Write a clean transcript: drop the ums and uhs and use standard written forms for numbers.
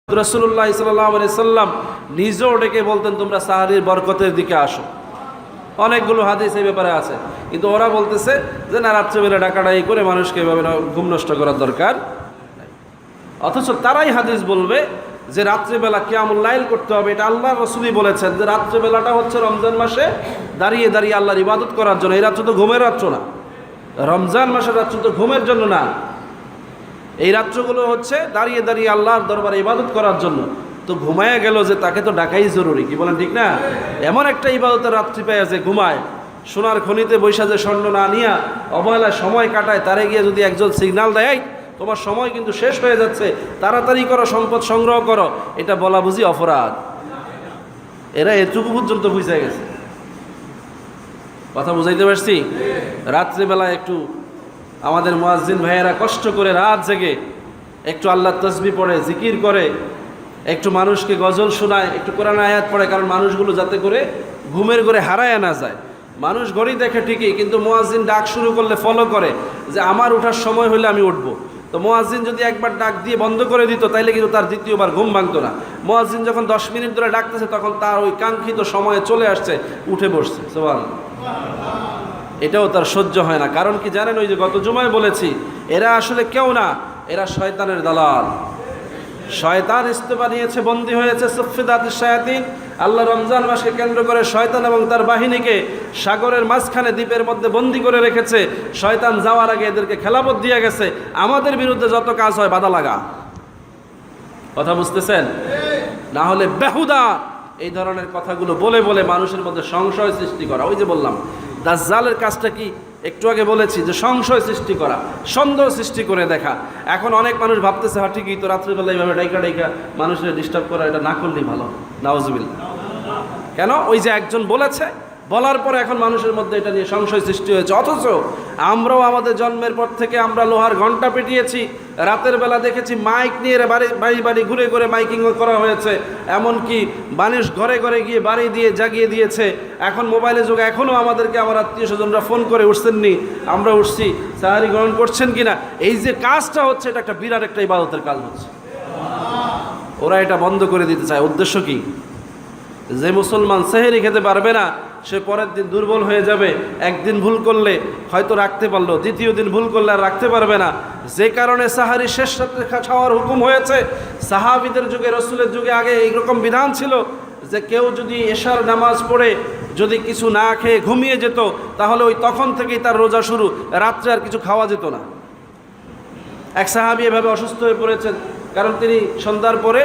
রাসূলুল্লাহ সাল্লাল্লাহু আলাইহি সাল্লাম নিজেও ডেকে বলতেন তোমরা সাহারীর বরকতের দিকে আসো। অনেকগুলো হাদিস এই ব্যাপারে আছে, কিন্তু ওরা বলতেছে যে না, রাত্রেবেলা ডাকাডাকি করে মানুষকে এভাবে ঘুম নষ্ট করার দরকার নাই। অথচ তারাই হাদিস বলবে যে রাত্রেবেলা কিয়ামুল লাইল করতে হবে। এটা আল্লাহর রাসূলই বলেছেন যে রাত্রেবেলাটা হচ্ছে রমজান মাসে দাঁড়িয়ে দাঁড়িয়ে আল্লাহর ইবাদত করার জন্য। এই রাত্র তো ঘুমের রাত্র না, রমজান মাসের রাত্র তো ঘুমের জন্য না। এই রাত্রগুলো হচ্ছে দাঁড়িয়ে দাঁড়িয়ে আল্লাহর দরবারে ইবাদত করার জন্য। তো ঘুমায়া গেল যে তাকে তো ডাকাই জরুরি, কি বলেন ঠিক না? এমন একটা ইবাদতের রাত্রি পেয়ে যে ঘুমায়, সোনার খনিতে বৈশা যে স্বর্ণ না নিয়া অবহেলায় সময় কাটায়, তারে গিয়ে যদি একজন সিগন্যাল দেয় তোমার সময় কিন্তু শেষ হয়ে যাচ্ছে, তাড়াতাড়ি করো, সম্পদ সংগ্রহ করো, এটা বলা বুঝি অপরাধ। এরা এটুকু পর্যন্ত বুঝে গেছে। কথা বুঝাইতে পারছি? রাত্রিবেলা একটু আমাদের মুয়াজ্জিন ভাইয়েরা কষ্ট করে রাত জেগে একটু আল্লাহর তাসবিহ পড়ে, জিকির করে, একটু মানুষকে গজল শোনায়, একটু কোরআন আয়াত পড়ে, কারণ মানুষগুলো যাতে করে ঘুমের ঘরে হারায় না যায়। মানুষ ঘড়ি দেখে ঠিকই, কিন্তু মুয়াজ্জিন ডাক শুরু করলে ফলো করে যে আমার ওঠার সময় হলে আমি উঠবো। তো মুয়াজ্জিন যদি একবার ডাক দিয়ে বন্ধ করে দিত তাইলে কিন্তু তার দ্বিতীয়বার ঘুম ভাঙতো না। মুয়াজ্জিন যখন 10 মিনিট ধরে ডাকতেছে তখন তার ওই কাঙ্ক্ষিত সময়ে চলে আসছে, উঠে বসছে। সুবহানাল্লাহ। এটাও তার সহ্য হয় না। কারণ কি জানেন? ওই যে গত জুমায় বলেছি, এরা আসলে কেউ না, এরা শয়তানের দালাল। শয়তান ইস্তেফা নিয়েছে, বন্দী হয়েছে সুফিদাতুশ শায়াতিন। আল্লাহ রমজান মাসকে কেন্দ্র করে শয়তান এবং তার বাহিনীকে সাগরের মাঝখানে দ্বীপের মধ্যে বন্দী করে রেখেছে। শয়তান যাওয়ার আগে এদেরকে খেলাফত দিয়ে গেছে, আমাদের বিরুদ্ধে যত কাজ হয় বাধা লাগা। কথা বুঝতেছেন? না হলে বেহুদা এই ধরনের কথাগুলো বলে বলে মানুষের মধ্যে সংশয় সৃষ্টি করা। ওই যে বললাম দাজ্জালের কাজটা কি একটু আগে বলেছি, যে সংশয় সৃষ্টি করা, সন্দেহ সৃষ্টি করে দেখা। এখন অনেক মানুষ ভাবতেছে হ্যাঁ ঠিকই তো, রাত্রিবেলা এইভাবে ডাইকা ডাইকা মানুষের ডিস্টার্ব করা, এটা না করলেই ভালো। নাউজুবিল্লাহ। কেন? ওই যে একজন বলেছে, বলার পরে এখন মানুষের মধ্যে এটা নিয়ে সংশয় সৃষ্টি হয়েছে। অথচ আমরাও আমাদের জন্মের পর থেকে আমরা লোহার ঘণ্টা পেটিয়েছি, রাতের বেলা দেখেছি মাইক নিয়ে বাড়ি বাড়ি ঘুরে ঘুরে মাইকিং করা হয়েছে, এমনকি মানুষ ঘরে ঘরে গিয়ে বাড়ি দিয়ে জাগিয়ে দিয়েছে। এখন মোবাইলের যুগে এখনও আমাদেরকে আমার আত্মীয় স্বজনরা ফোন করে উঠছেননি, আমরা উঠছি, সাহারি গ্রহণ করছেন কিনা। এই যে কাজটা হচ্ছে, এটা একটা বিরাট একটা ইবাদতের কাজ হচ্ছে। ওরা এটা বন্ধ করে দিতে চায়। উদ্দেশ্য কি? যে মুসলমান সেহরি খেতে পারবে না সে পরের দিন দুর্বল হয়ে যাবে। একদিন ভুল করলে হয়তো রাখতে পারলো, দ্বিতীয় দিন ভুল করলে আর রাখতে পারবে না। যে কারণে সাহারি শেষ রাতে খাওয়ার হুকুম হয়েছে। সাহাবীদের যুগে, রসুলের যুগে আগে এইরকম বিধান ছিল যে কেউ যদি এশার নামাজ পড়ে যদি কিছু না খেয়ে ঘুমিয়ে যেত, তাহলে ওই তখন থেকেই তার রোজা শুরু, রাত্রে আর কিছু খাওয়া যেত না। এক সাহাবী এভাবে অসুস্থ হয়ে পড়েছেন, কারণ তিনি সন্ধ্যার পরে